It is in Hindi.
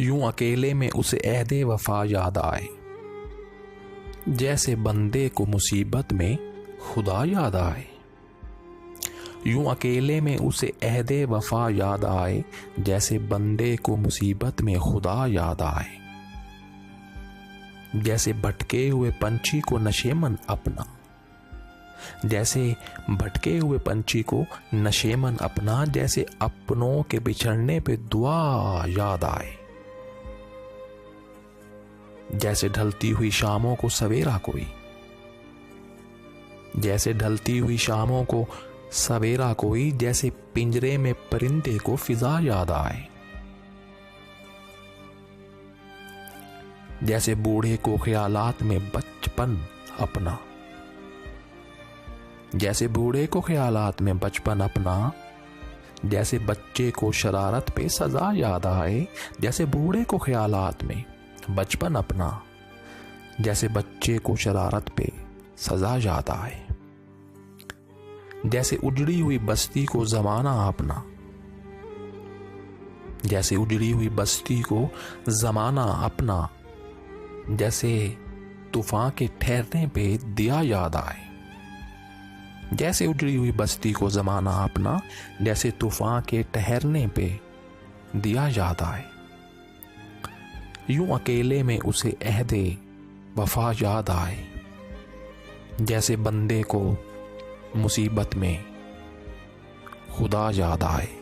यूं अकेले में उसे अहदे वफा याद आए, जैसे बंदे को मुसीबत में खुदा याद आए। यूं अकेले में उसे अहदे वफा याद आए, जैसे बंदे को मुसीबत में खुदा याद आए। जैसे भटके हुए पंछी को नशेमन अपना, जैसे भटके हुए पंछी को नशेमन अपना, जैसे अपनों के बिछड़ने पे दुआ याद आए। जैसे ढलती हुई शामों को सवेरा कोई, जैसे ढलती हुई शामों को सवेरा कोई, जैसे पिंजरे में परिंदे को फिजा याद आए। जैसे बूढ़े को ख्यालात में बचपन अपना, जैसे बूढ़े को ख्यालात में बचपन अपना, जैसे बच्चे को शरारत पे सजा याद आए। जैसे बूढ़े को ख्यालात में बचपन अपना, जैसे बच्चे को शरारत पे सजा याद आए। जैसे उजड़ी हुई बस्ती को जमाना अपना, जैसे उजड़ी हुई बस्ती को जमाना अपना, जैसे तूफान के ठहरने पे दिया याद आए। जैसे उजड़ी हुई बस्ती को जमाना अपना, जैसे तूफान के ठहरने पे दिया याद आए। यूं अकेले में उसे अहदे वफा याद आए, जैसे बंदे को मुसीबत में खुदा याद आए।